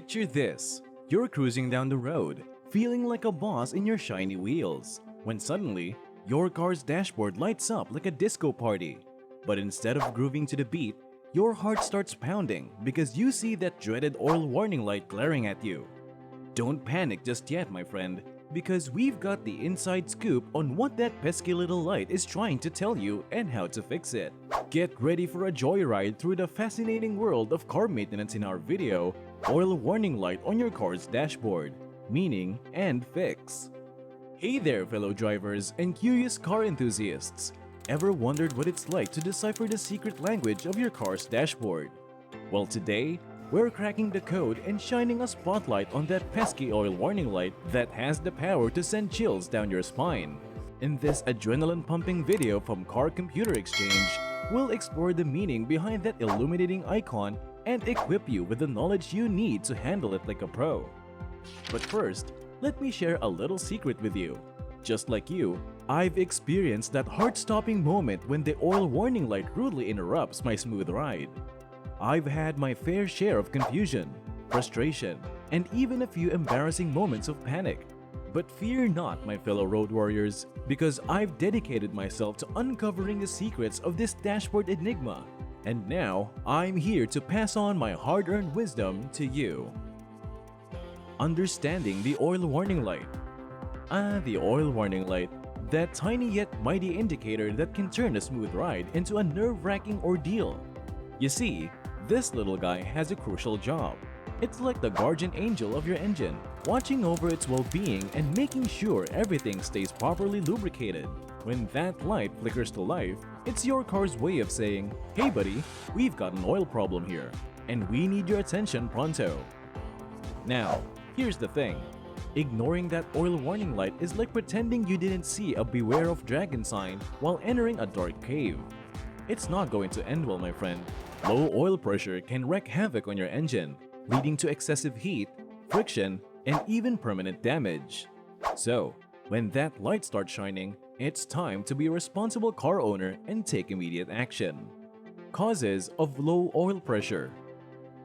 Picture this. You're cruising down the road, feeling like a boss in your shiny wheels, when suddenly, your car's dashboard lights up like a disco party. But instead of grooving to the beat, your heart starts pounding because you see that dreaded oil warning light glaring at you. Don't panic just yet, my friend, because we've got the inside scoop on what that pesky little light is trying to tell you and how to fix it. Get ready for a joyride through the fascinating world of car maintenance in our video, Oil Warning Light on Your Car's Dashboard, Meaning and Fix. Hey there, fellow drivers and curious car enthusiasts! Ever wondered what it's like to decipher the secret language of your car's dashboard? Well, today, we're cracking the code and shining a spotlight on that pesky oil warning light that has the power to send chills down your spine. In this adrenaline-pumping video from Car Computer Exchange, we'll explore the meaning behind that illuminating icon and equip you with the knowledge you need to handle it like a pro. But first, let me share a little secret with you. Just like you, I've experienced that heart-stopping moment when the oil warning light rudely interrupts my smooth ride. I've had my fair share of confusion, frustration, and even a few embarrassing moments of panic. But fear not, my fellow road warriors, because I've dedicated myself to uncovering the secrets of this dashboard enigma. And now, I'm here to pass on my hard-earned wisdom to you. Understanding the oil warning light. The oil warning light, that tiny yet mighty indicator that can turn a smooth ride into a nerve-wracking ordeal. You see, this little guy has a crucial job. It's like the guardian angel of your engine, watching over its well-being and making sure everything stays properly lubricated. When that light flickers to life, it's your car's way of saying, "Hey buddy, we've got an oil problem here, and we need your attention pronto." Now, here's the thing. Ignoring that oil warning light is like pretending you didn't see a "Beware of Dragon" sign while entering a dark cave. It's not going to end well, my friend. Low oil pressure can wreak havoc on your engine, leading to excessive heat, friction, and even permanent damage. So, when that light starts shining, it's time to be a responsible car owner and take immediate action. Causes of low oil pressure.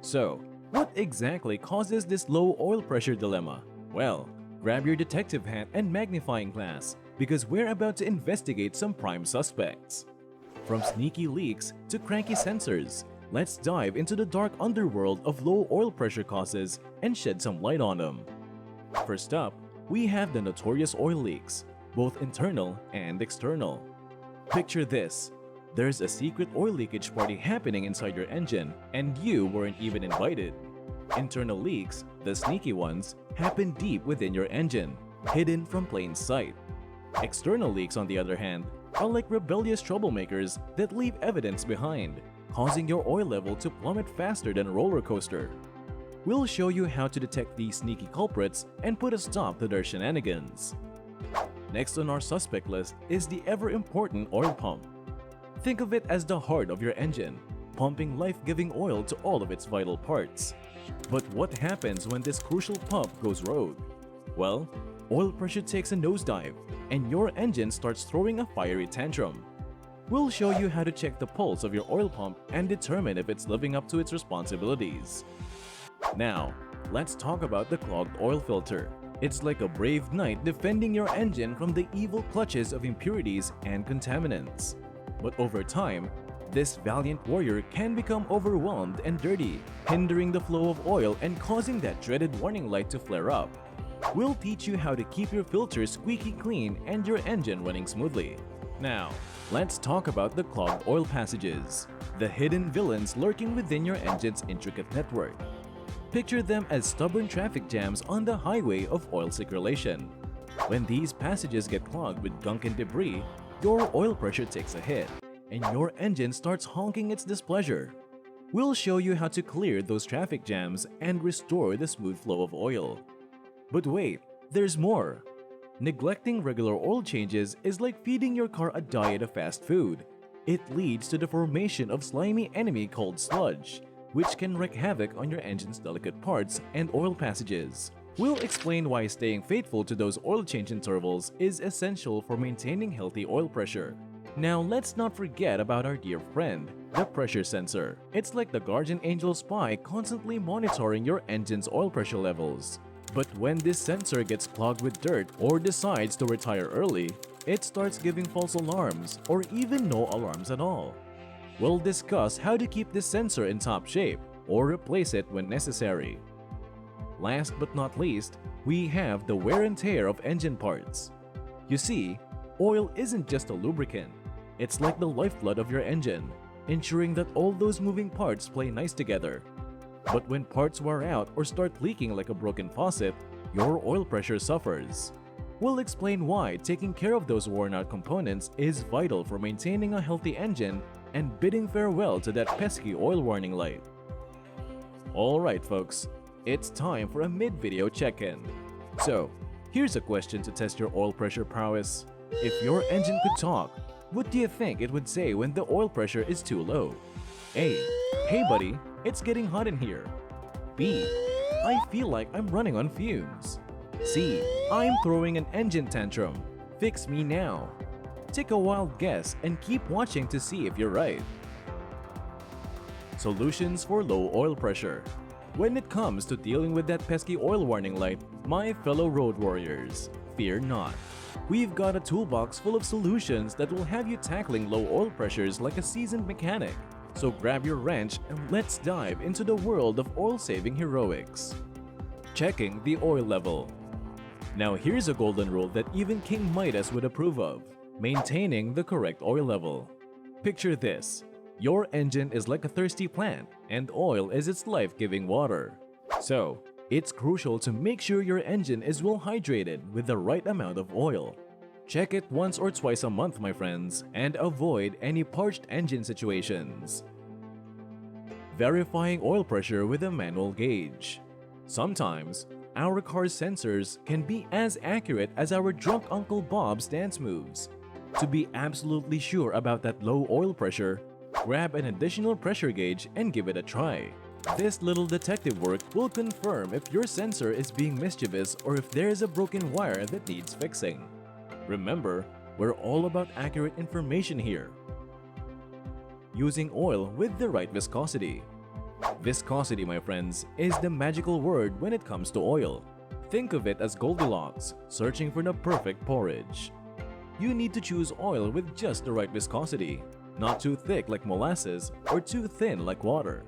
So, what exactly causes this low oil pressure dilemma? Well, grab your detective hat and magnifying glass, because we're about to investigate some prime suspects. From sneaky leaks to cranky sensors, let's dive into the dark underworld of low oil pressure causes and shed some light on them. First up, we have the notorious oil leaks, both internal and external. Picture this. There's a secret oil leakage party happening inside your engine, and you weren't even invited. Internal leaks, the sneaky ones, happen deep within your engine, hidden from plain sight. External leaks, on the other hand, are like rebellious troublemakers that leave evidence behind, causing your oil level to plummet faster than a roller coaster. We'll show you how to detect these sneaky culprits and put a stop to their shenanigans. Next on our suspect list is the ever-important oil pump. Think of it as the heart of your engine, pumping life-giving oil to all of its vital parts. But what happens when this crucial pump goes rogue? Well, oil pressure takes a nosedive, and your engine starts throwing a fiery tantrum. We'll show you how to check the pulse of your oil pump and determine if it's living up to its responsibilities. Now, let's talk about the clogged oil filter. It's like a brave knight defending your engine from the evil clutches of impurities and contaminants. But over time, this valiant warrior can become overwhelmed and dirty, hindering the flow of oil and causing that dreaded warning light to flare up. We'll teach you how to keep your filter squeaky clean and your engine running smoothly. Now, let's talk about the clogged oil passages, the hidden villains lurking within your engine's intricate network. Picture them as stubborn traffic jams on the highway of oil circulation. When these passages get clogged with gunk and debris, your oil pressure takes a hit, and your engine starts honking its displeasure. We'll show you how to clear those traffic jams and restore the smooth flow of oil. But wait, there's more. Neglecting regular oil changes is like feeding your car a diet of fast food. It leads to the formation of slimy enemy called sludge, which can wreak havoc on your engine's delicate parts and oil passages. We'll explain why staying faithful to those oil change intervals is essential for maintaining healthy oil pressure. Now let's not forget about our dear friend, the pressure sensor. It's like the guardian angel spy constantly monitoring your engine's oil pressure levels. But when this sensor gets clogged with dirt or decides to retire early, it starts giving false alarms or even no alarms at all. We'll discuss how to keep this sensor in top shape or replace it when necessary. Last but not least, we have the wear and tear of engine parts. You see, oil isn't just a lubricant. It's like the lifeblood of your engine, ensuring that all those moving parts play nice together. But when parts wear out or start leaking like a broken faucet, your oil pressure suffers. We'll explain why taking care of those worn-out components is vital for maintaining a healthy engine and bidding farewell to that pesky oil warning light. Alright folks, it's time for a mid-video check-in. So, here's a question to test your oil pressure prowess. If your engine could talk, what do you think it would say when the oil pressure is too low? A. Hey buddy, it's getting hot in here. B. I feel like I'm running on fumes. C. I'm throwing an engine tantrum. Fix me now. Take a wild guess and keep watching to see if you're right. Solutions for low oil pressure. When it comes to dealing with that pesky oil warning light, my fellow road warriors, fear not. We've got a toolbox full of solutions that will have you tackling low oil pressures like a seasoned mechanic. So grab your wrench and let's dive into the world of oil-saving heroics. Checking the oil level. Now here's a golden rule that even King Midas would approve of. Maintaining the correct oil level. Picture this. Your engine is like a thirsty plant and oil is its life-giving water. So, it's crucial to make sure your engine is well hydrated with the right amount of oil. Check it once or twice a month, my friends, and avoid any parched engine situations. Verifying oil pressure with a manual gauge. Sometimes, our car's sensors can be as accurate as our drunk Uncle Bob's dance moves. To be absolutely sure about that low oil pressure, grab an additional pressure gauge and give it a try. This little detective work will confirm if your sensor is being mischievous or if there is a broken wire that needs fixing. Remember, we're all about accurate information here. Using oil with the right viscosity. Viscosity, my friends, is the magical word when it comes to oil. Think of it as Goldilocks, searching for the perfect porridge. You need to choose oil with just the right viscosity, not too thick like molasses or too thin like water.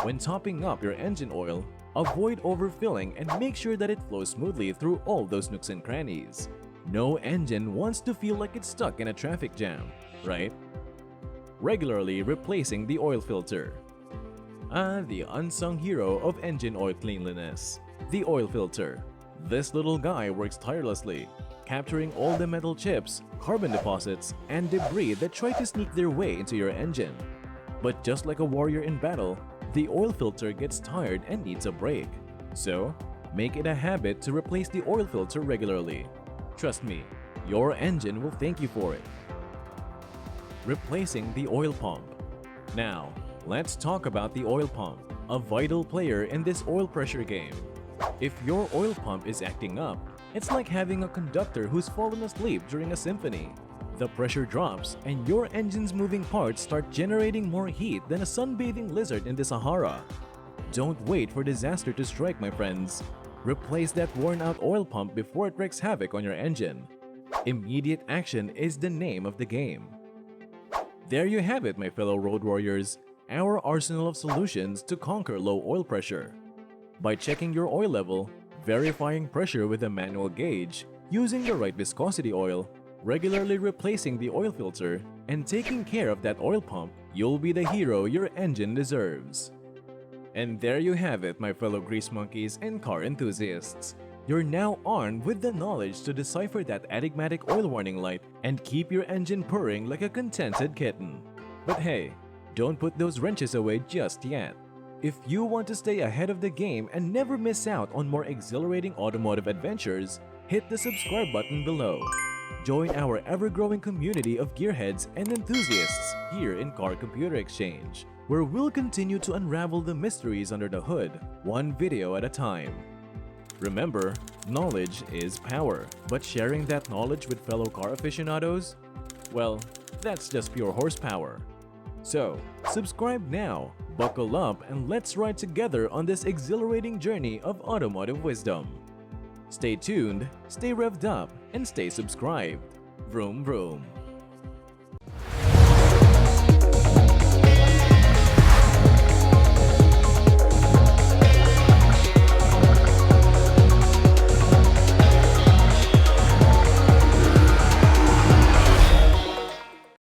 When topping up your engine oil, avoid overfilling and make sure that it flows smoothly through all those nooks and crannies. No engine wants to feel like it's stuck in a traffic jam, right? Regularly replacing the oil filter. The unsung hero of engine oil cleanliness. The oil filter. This little guy works tirelessly, capturing all the metal chips, carbon deposits, and debris that try to sneak their way into your engine. But just like a warrior in battle, the oil filter gets tired and needs a break. So, make it a habit to replace the oil filter regularly. Trust me, your engine will thank you for it. Replacing the oil pump. Now, let's talk about the oil pump, a vital player in this oil pressure game. If your oil pump is acting up, it's like having a conductor who's fallen asleep during a symphony. The pressure drops and your engine's moving parts start generating more heat than a sunbathing lizard in the Sahara. Don't wait for disaster to strike, my friends. Replace that worn-out oil pump before it wreaks havoc on your engine. Immediate action is the name of the game. There you have it, my fellow road warriors, our arsenal of solutions to conquer low oil pressure. By checking your oil level, verifying pressure with a manual gauge, using the right viscosity oil, regularly replacing the oil filter, and taking care of that oil pump, you'll be the hero your engine deserves. And there you have it, my fellow grease monkeys and car enthusiasts. You're now armed with the knowledge to decipher that enigmatic oil warning light and keep your engine purring like a contented kitten. But hey, don't put those wrenches away just yet. If you want to stay ahead of the game and never miss out on more exhilarating automotive adventures, hit the subscribe button below. Join our ever-growing community of gearheads and enthusiasts here in Car Computer Exchange, where we'll continue to unravel the mysteries under the hood, one video at a time. Remember, knowledge is power, but sharing that knowledge with fellow car aficionados? well, that's just pure horsepower. So, subscribe now, buckle up, and let's ride together on this exhilarating journey of automotive wisdom. Stay tuned, stay revved up, and stay subscribed. Vroom vroom.